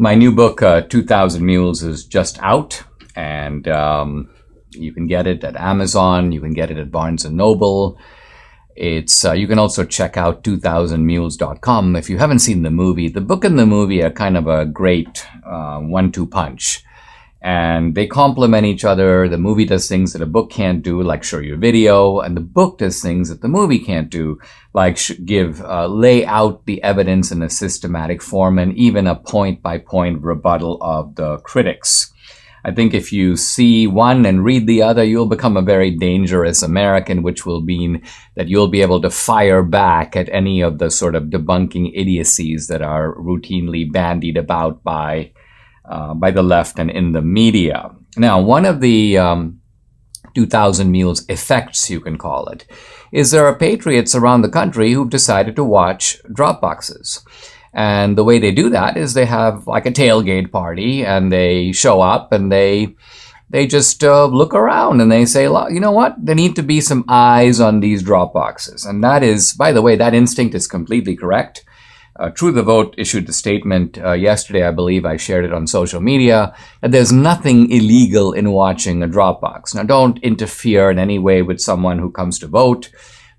My new book, 2000 Mules, is just out, and you can get it at Amazon. You can get it at Barnes & Noble. You can also check out 2000mules.com. If you haven't seen the movie, the book and the movie are kind of a great 1-2 punch. And they complement each other. The movie does things that a book can't do, like show you a video, and the book does things that the movie can't do, like lay out the evidence in a systematic form and even a point-by-point rebuttal of the critics. I think if you see one and read the other, you'll become a very dangerous American, which will mean that you'll be able to fire back at any of the sort of debunking idiocies that are routinely bandied about by the left and in the media. Now, one of the 2000 Mules effects, you can call it, is there are patriots around the country who've decided to watch Dropboxes. And the way they do that is they have like a tailgate party, and they show up and they just look around and they say, you know what, there need to be some eyes on these Dropboxes. And that is, by the way, that instinct is completely correct. True the Vote issued the statement yesterday, I believe. I shared it on social media, that there's nothing illegal in watching a Dropbox. Now, don't interfere in any way with someone who comes to vote,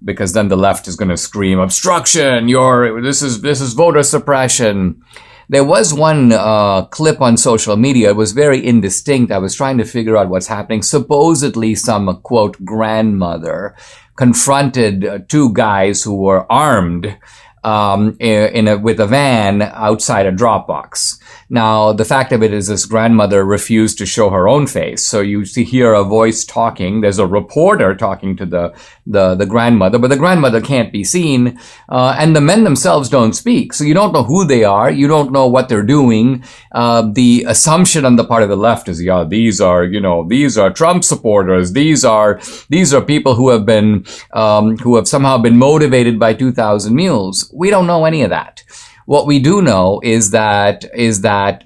because then the left is going to scream, obstruction, this is voter suppression. There was one clip on social media. It was very indistinct. I was trying to figure out what's happening. Supposedly some, quote, grandmother confronted two guys who were armed with a van outside a Dropbox. Now, the fact of it is this grandmother refused to show her own face. So you hear a voice talking. There's a reporter talking to the grandmother, but the grandmother can't be seen. And the men themselves don't speak. So you don't know who they are. You don't know what they're doing. The assumption on the part of the left is, yeah, these are Trump supporters. These are people who have somehow been motivated by 2000 Mules. We don't know any of that. What we do know is that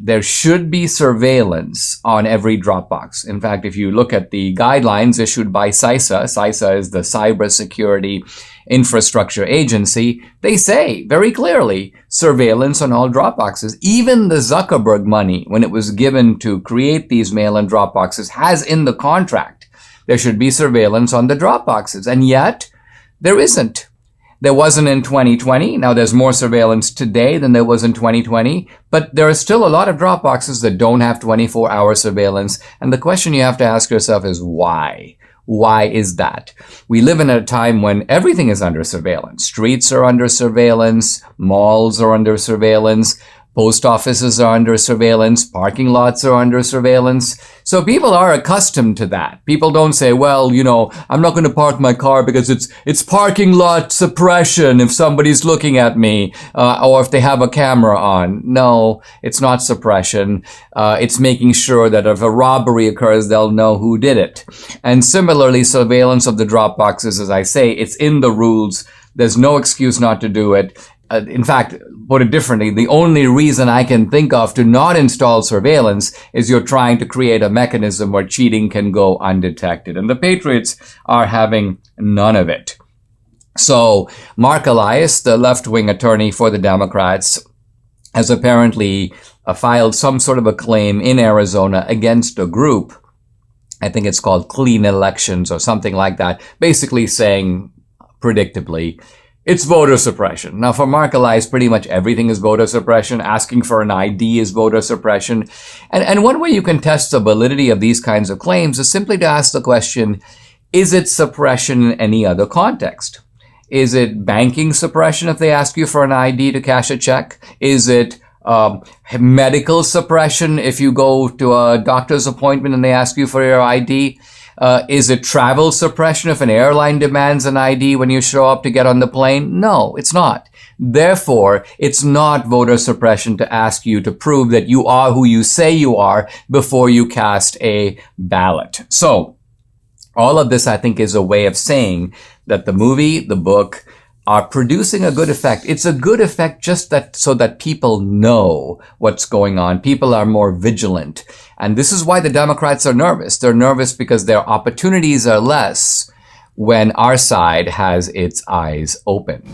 there should be surveillance on every Dropbox. In fact, if you look at the guidelines issued by CISA is the Cybersecurity Infrastructure Agency, they say very clearly surveillance on all Dropboxes. Even the Zuckerberg money, when it was given to create these mail-in Dropboxes, has in the contract there should be surveillance on the Dropboxes. And yet, there isn't. There wasn't in 2020. Now, there's more surveillance today than there was in 2020, but there are still a lot of Dropboxes that don't have 24-hour surveillance. And the question you have to ask yourself is why? Why is that? We live in a time when everything is under surveillance. Streets are under surveillance. Malls are under surveillance. Post offices are under surveillance. Parking lots are under surveillance. So people are accustomed to that. People don't say, well, I'm not going to park my car because it's parking lot suppression if somebody's looking at me, or if they have a camera on. No, it's not suppression. It's making sure that if a robbery occurs, they'll know who did it. And similarly, surveillance of the Dropboxes, as I say, it's in the rules. There's no excuse not to do it. In fact, put it differently, the only reason I can think of to not install surveillance is you're trying to create a mechanism where cheating can go undetected. And the Patriots are having none of it. So Mark Elias, the left-wing attorney for the Democrats, has apparently filed some sort of a claim in Arizona against a group. I think it's called Clean Elections or something like that, basically saying, predictably, it's voter suppression. Now, for Mark Elias, pretty much everything is voter suppression. Asking for an ID is voter suppression. And one way you can test the validity of these kinds of claims is simply to ask the question, is it suppression in any other context? Is it banking suppression if they ask you for an ID to cash a check? Is it medical suppression if you go to a doctor's appointment and they ask you for your ID? Is it travel suppression if an airline demands an ID when you show up to get on the plane? No, it's not. Therefore, it's not voter suppression to ask you to prove that you are who you say you are before you cast a ballot. So, all of this, I think, is a way of saying that the movie, the book, are producing a good effect. It's a good effect just so that people know what's going on. People are more vigilant. And this is why the Democrats are nervous. They're nervous because their opportunities are less when our side has its eyes open.